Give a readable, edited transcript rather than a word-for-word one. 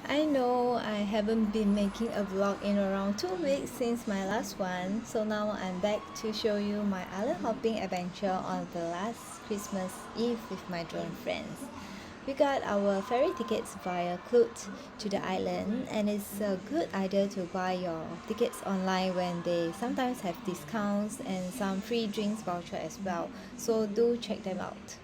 I know I haven't been making a vlog in around 2 weeks since my last one, so now I'm back to show you my island hopping adventure on the last Christmas Eve with my drone friends. We got our ferry tickets via Klook to the island, and it's a good idea to buy your tickets online when they sometimes have discounts and some free drinks voucher as well, so do check them out.